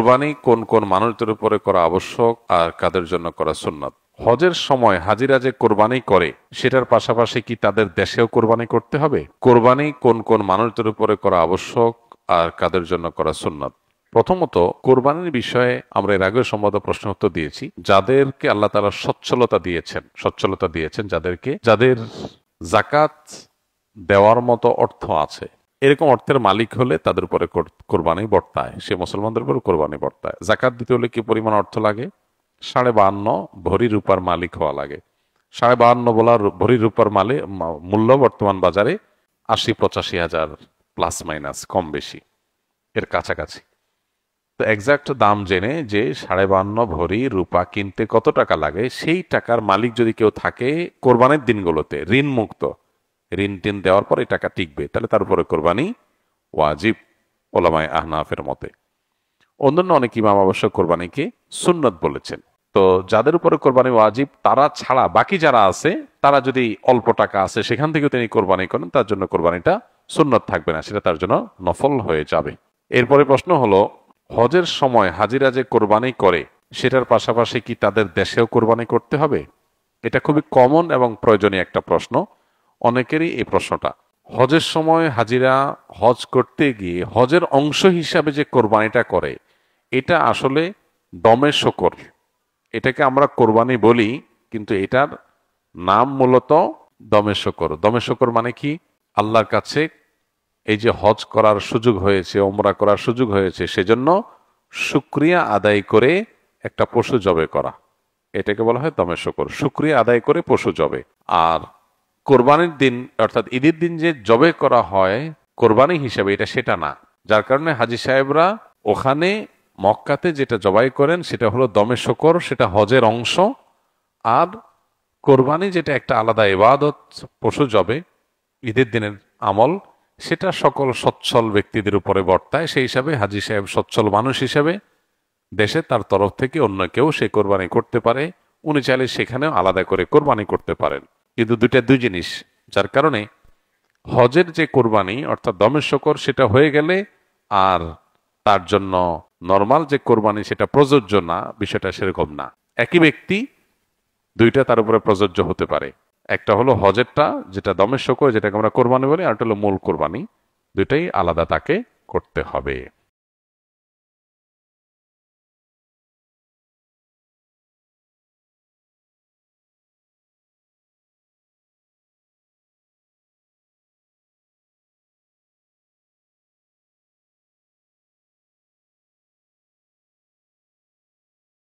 কোরবানি কোন কোন মানুষদের উপরে করা আবশ্যক আর কাদের জন্য করা সুন্নাত? হজের সময় হাজিরা যে কোরবানি করে সেটার পাশাপাশি কি তাদের দেশেও কোরবানি করতে হবে? কোরবানি কোন কোন মানুষদের উপরে করা আবশ্যক আর কাদের জন্য করা সুন্নাত? প্রথমত, কোরবানির বিষয়ে আমরা এর আগেও সম্ভবত প্রশ্ন উত্তর দিয়েছি। যাদেরকে আল্লাহ তাআলা সচ্ছলতা দিয়েছেন, যাদের জাকাত দেওয়ার মতো অর্থ আছে, এরকম অর্থের মালিক হলে তাদের উপরে কোরবানি বর্তায়, সে মুসলমানদের উপরে কোরবানি বর্তায়। জাকাত দিতে হলে কি পরিমাণ অর্থ লাগে? 52.5 ভরি রূপার মালিক হওয়া লাগে। 52.5 বলা ভরি রূপার মূল্য বর্তমান বাজারে 80-85 হাজার, প্লাস মাইনাস, কম বেশি, এর কাছাকাছি। তো এক্সাক্ট দাম জেনে যে 52.5 ভরি রূপা কিনতে কত টাকা লাগে, সেই টাকার মালিক যদি কেউ থাকে কোরবানির দিনগুলোতে, ঋণ মুক্ত, ঋণ টিন দেওয়ার পর এই টাকা টিকবে, তাহলে তার উপরে কোরবানি ওয়াজিব ওলামায়ে আহনাফের মতে। অন্যান্য অনেক ইমাম অবশ্য কোরবানিকে সুন্নত বলেছেন। তো যাদের উপরে কোরবানি ওয়াজিব তারা ছাড়া বাকি যারা আছে, তারা যদি অল্প টাকা আছে সেখান থেকে তিনি কোরবানি করেন, তার জন্য কোরবানিটা সুন্নত থাকবে না, সেটা তার জন্য নফল হয়ে যাবে। এরপরে প্রশ্ন হলো, হজের সময় হাজিরা যে কোরবানি করে সেটার পাশাপাশি কি তাদের দেশেও কোরবানি করতে হবে? এটা খুবই কমন এবং প্রয়োজনীয় একটা প্রশ্ন, অনেকেরই এই প্রশ্নটা। হজের সময় হাজিরা হজ করতে গিয়ে হজের অংশ হিসাবে যে কোরবানিটা করে, এটা আসলে দমে শকর। এটাকে আমরা কোরবানি বলি, কিন্তু এটার নাম মূলত দমে শকর। দমে শকর মানে কি? আল্লাহর কাছে এই যে হজ করার সুযোগ হয়েছে, ওমরা করার সুযোগ হয়েছে, সেজন্য শুকরিয়া আদায় করে একটা পশু জবে করা, এটাকে বলা হয় দমে শকর। শুকরিয়া আদায় করে পশু জবে। আর কোরবানির দিন অর্থাৎ ঈদের দিন যে জবে করা হয় কোরবানি হিসেবে, এটা সেটা না। যার কারণে হাজী সাহেবরা ওখানে মক্কাতে যেটা জবাই করেন সেটা হলো দমে শকর, সেটা হজের অংশ। আর কোরবানি যেটা একটা আলাদা ইবাদত, পশু জবে, ঈদের দিনের আমল, সেটা সকল সচ্ছল ব্যক্তিদের উপরে বর্তায়। সেই হিসাবে হাজী সাহেব সচ্ছল মানুষ হিসেবে দেশে তার তরফ থেকে অন্য কেউ সে কোরবানি করতে পারে, উনি চাইলে সেখানেও আলাদা করে কোরবানি করতে পারেন। কিন্তু দুইটা দুই জিনিস, যার কারণে হজের যে কোরবানি অর্থাৎ দমে শকর সেটা হয়ে গেলে আর তার জন্য নরমাল যে কোরবানি সেটা প্রযোজ্য না, বিষয়টা সেরকম না। একই ব্যক্তি দুইটা তার উপরে প্রযোজ্য হতে পারে। একটা হলো হজেরটা যেটা দমে শকর, যেটাকে আমরা কোরবানি বলি, আর একটা হলো মূল কোরবানি। দুইটাই আলাদা তাকে করতে হবে।